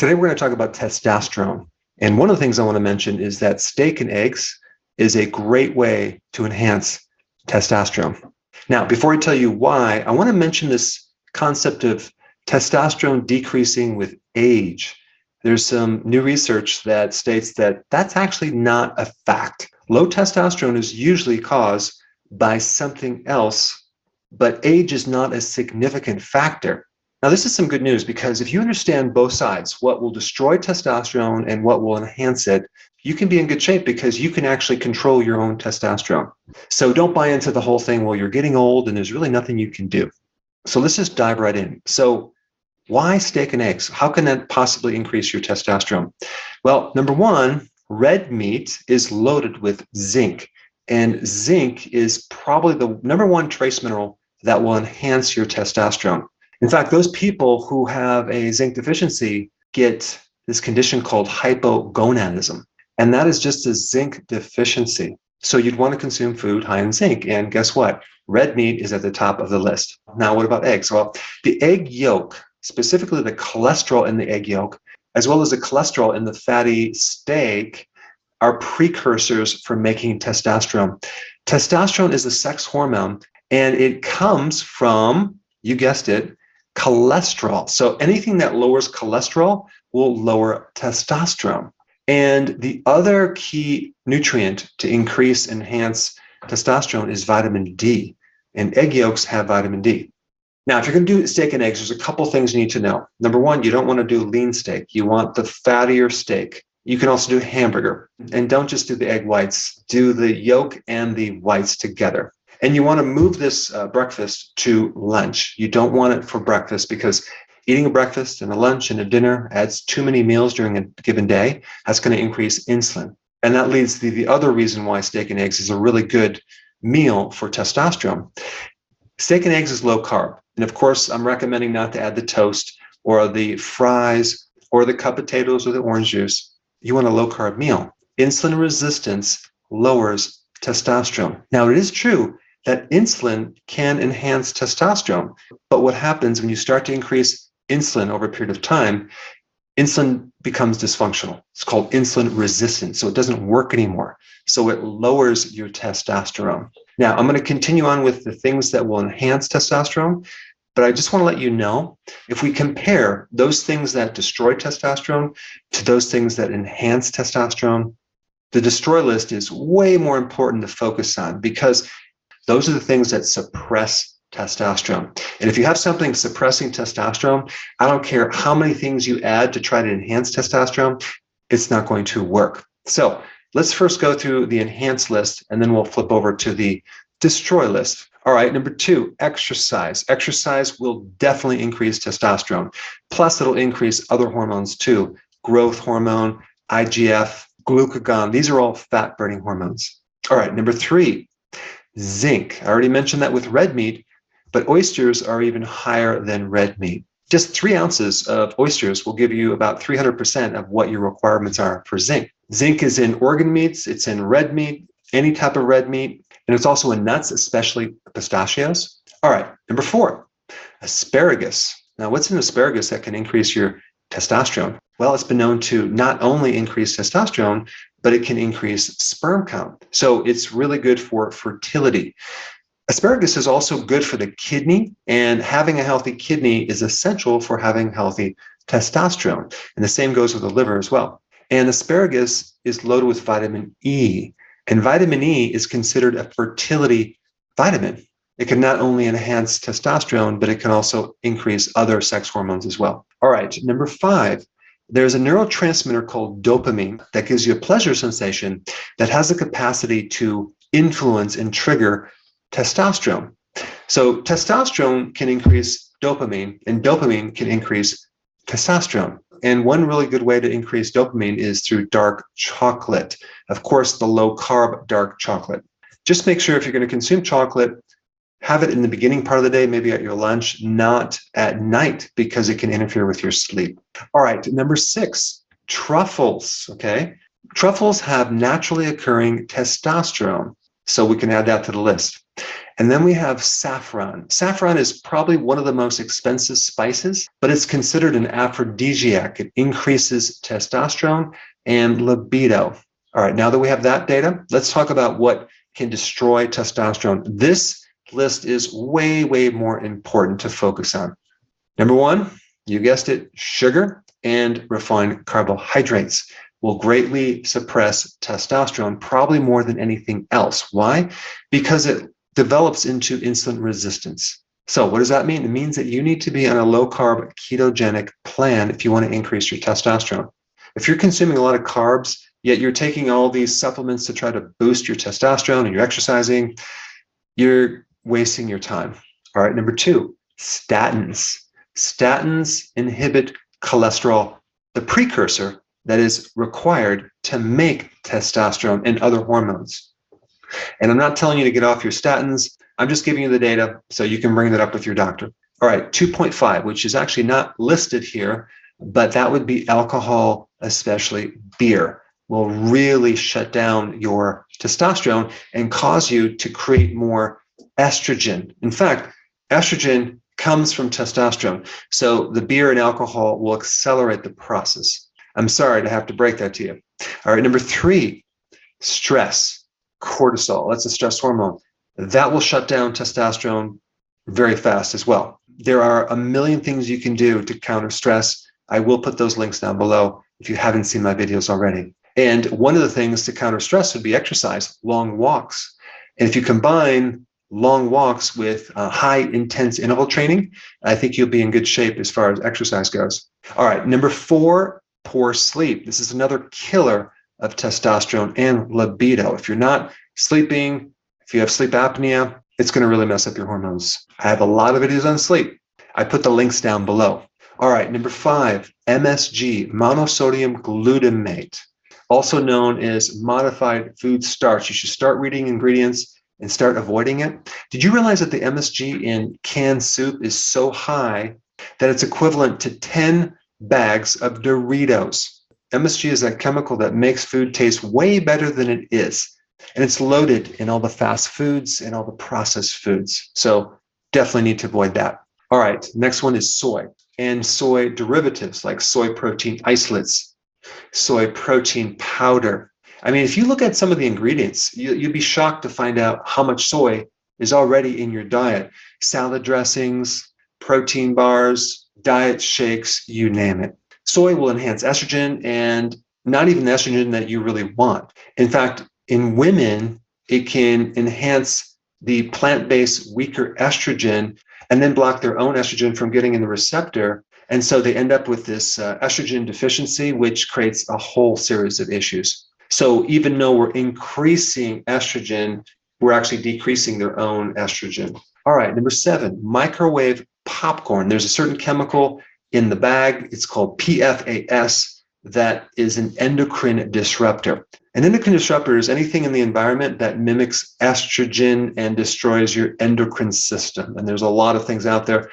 Today we're going to talk about testosterone. And one of the things I want to mention is that steak and eggs is a great way to enhance testosterone. Now, before I tell you why, I want to mention this concept of testosterone decreasing with age. There's some new research that states that that's actually not a fact. Low testosterone is usually caused by something else, but age is not a significant factor. Now, this is some good news because if you understand both sides, what will destroy testosterone and what will enhance it, you can be in good shape because you can actually control your own testosterone. So don't buy into the whole thing, well, you're getting old and there's really nothing you can do. So let's just dive right in. So why steak and eggs? How can that possibly increase your testosterone? Well, number one, red meat is loaded with zinc. And zinc is probably the number one trace mineral that will enhance your testosterone. In fact, those people who have a zinc deficiency get this condition called hypogonadism. And that is just a zinc deficiency. So you'd want to consume food high in zinc. And guess what? Red meat is at the top of the list. Now, what about eggs? Well, the egg yolk, specifically the cholesterol in the egg yolk, as well as the cholesterol in the fatty steak, are precursors for making testosterone. Testosterone is a sex hormone, and it comes from, you guessed it, cholesterol. So anything that lowers cholesterol will lower testosterone. And the other key nutrient to enhance testosterone is vitamin D. And egg yolks have vitamin D. Now, if you're going to do steak and eggs, there's a couple things you need to know. Number one, you don't want to do lean steak. You want the fattier steak. You can also do hamburger. And don't just do the egg whites. Do the yolk and the whites together. And you want to move this breakfast to lunch. You don't want it for breakfast because eating a breakfast and a lunch and a dinner adds too many meals during a given day. That's going to increase insulin. And that leads to the other reason why steak and eggs is a really good meal for testosterone. Steak and eggs is low carb. And of course, I'm recommending not to add the toast or the fries or the cup potatoes or the orange juice. You want a low carb meal. Insulin resistance lowers testosterone. Now, it is true that insulin can enhance testosterone. But what happens when you start to increase insulin over a period of time, insulin becomes dysfunctional. It's called insulin resistance. So it doesn't work anymore. So it lowers your testosterone. Now, I'm going to continue on with the things that will enhance testosterone. But I just want to let you know, if we compare those things that destroy testosterone to those things that enhance testosterone, the destroy list is way more important to focus on because those are the things that suppress testosterone. And if you have something suppressing testosterone, I don't care how many things you add to try to enhance testosterone, it's not going to work. So let's first go through the enhance list, and then we'll flip over to the destroy list. All right, number two, exercise. Exercise will definitely increase testosterone. Plus, it'll increase other hormones too. Growth hormone, IGF, glucagon. These are all fat-burning hormones. All right, number three, zinc. I already mentioned that with red meat, but oysters are even higher than red meat. Just 3 ounces of oysters will give you about 300% of what your requirements are for zinc. Zinc is in organ meats, it's in red meat, any type of red meat, and it's also in nuts, especially pistachios. All right, number four, asparagus. Now, what's in asparagus that can increase your testosterone? Well, it's been known to not only increase testosterone, but it can increase sperm count. So it's really good for fertility. Asparagus is also good for the kidney, and having a healthy kidney is essential for having healthy testosterone. And the same goes with the liver as well. And asparagus is loaded with vitamin E. And vitamin E is considered a fertility vitamin. It can not only enhance testosterone, but it can also increase other sex hormones as well. All right, number five, there's a neurotransmitter called dopamine that gives you a pleasure sensation that has the capacity to influence and trigger testosterone. So testosterone can increase dopamine, and dopamine can increase testosterone. And one really good way to increase dopamine is through dark chocolate. Of course, the low-carb dark chocolate. Just make sure if you're going to consume chocolate, have it in the beginning part of the day, maybe at your lunch, not at night, because it can interfere with your sleep. All right, number six, truffles, okay? Truffles have naturally occurring testosterone, so we can add that to the list. And then we have saffron. Saffron is probably one of the most expensive spices, but it's considered an aphrodisiac. It increases testosterone and libido. All right, now that we have that data, let's talk about what can destroy testosterone. This list is way, way more important to focus on. Number one, you guessed it, sugar and refined carbohydrates will greatly suppress testosterone, probably more than anything else. Why? Because it develops into insulin resistance. So what does that mean? It means that you need to be on a low-carb ketogenic plan if you want to increase your testosterone. If you're consuming a lot of carbs, yet you're taking all these supplements to try to boost your testosterone and you're exercising, you're wasting your time. All right, number two, statins. Statins inhibit cholesterol, the precursor that is required to make testosterone and other hormones. And I'm not telling you to get off your statins. I'm just giving you the data so you can bring that up with your doctor. All right, 2.5, which is actually not listed here, but that would be alcohol, especially beer, will really shut down your testosterone and cause you to create more estrogen. In fact, estrogen comes from testosterone. So the beer and alcohol will accelerate the process. I'm sorry to have to break that to you. All right, number three, stress. Cortisol, that's a stress hormone. That will shut down testosterone very fast as well. There are a million things you can do to counter stress. I will put those links down below if you haven't seen my videos already. And one of the things to counter stress would be exercise, long walks. And if you combine long walks with high intense interval training, I think you'll be in good shape as far as exercise goes. All right, number four, poor sleep. This is another killer of testosterone and libido. If you're not sleeping, if you have sleep apnea, it's going to really mess up your hormones. I have a lot of videos on sleep. I put the links down below. All right, number five, MSG, monosodium glutamate, also known as modified food starch. You should start reading ingredients and start avoiding it. Did you realize that the MSG in canned soup is so high that it's equivalent to 10 bags of Doritos? MSG is that chemical that makes food taste way better than it is. And it's loaded in all the fast foods and all the processed foods. So definitely need to avoid that. All right, next one is soy and soy derivatives like soy protein isolates, soy protein powder. I mean, if you look at some of the ingredients, you'd be shocked to find out how much soy is already in your diet. Salad dressings, protein bars, diet shakes, you name it. Soy will enhance estrogen and not even the estrogen that you really want. In fact, in women, it can enhance the plant-based weaker estrogen and then block their own estrogen from getting in the receptor. And so they end up with this estrogen deficiency, which creates a whole series of issues. So even though we're increasing estrogen, we're actually decreasing their own estrogen. All right, number seven, microwave popcorn. There's a certain chemical in the bag. It's called PFAS. That is an endocrine disruptor. An endocrine disruptor is anything in the environment that mimics estrogen and destroys your endocrine system. And there's a lot of things out there.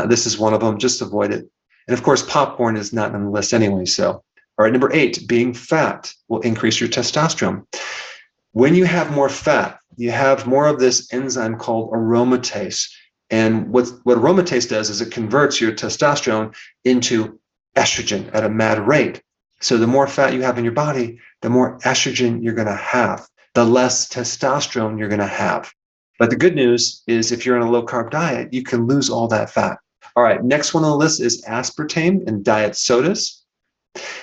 This is one of them. Just avoid it. And of course, popcorn is not on the list anyway. So, all right, number eight, being fat will increase your testosterone. When you have more fat, you have more of this enzyme called aromatase. And what aromatase does is it converts your testosterone into estrogen at a mad rate. So the more fat you have in your body, the more estrogen you're going to have, the less testosterone you're going to have. But the good news is if you're on a low-carb diet, you can lose all that fat. All right, next one on the list is aspartame and diet sodas.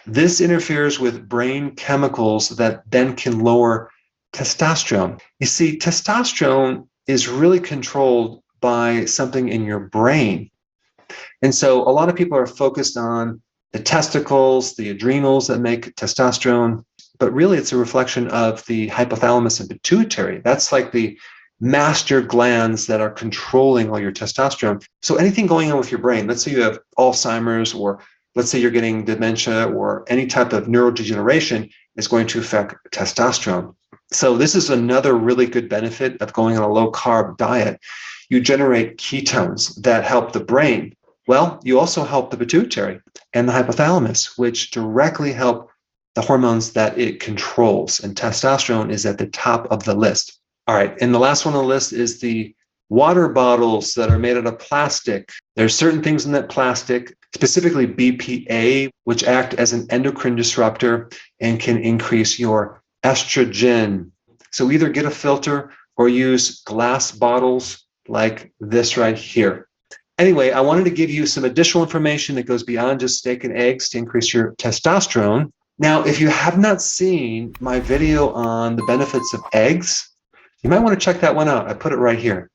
This interferes with brain chemicals that then can lower testosterone. You see, testosterone is really controlled by something in your brain. And so a lot of people are focused on the testicles, the adrenals that make testosterone, but really it's a reflection of the hypothalamus and pituitary. That's like the master glands that are controlling all your testosterone. So anything going on with your brain, let's say you have Alzheimer's, or let's say you're getting dementia or any type of neurodegeneration, is going to affect testosterone. So this is another really good benefit of going on a low-carb diet. You generate ketones that help the brain. Well, you also help the pituitary and the hypothalamus, which directly help the hormones that it controls. And testosterone is at the top of the list. All right, and the last one on the list is the water bottles that are made out of plastic. There's certain things in that plastic, specifically BPA, which act as an endocrine disruptor and can increase your estrogen. So either get a filter or use glass bottles like this right here. Anyway, I wanted to give you some additional information that goes beyond just steak and eggs to increase your testosterone. Now, if you have not seen my video on the benefits of eggs, you might want to check that one out. I put it right here.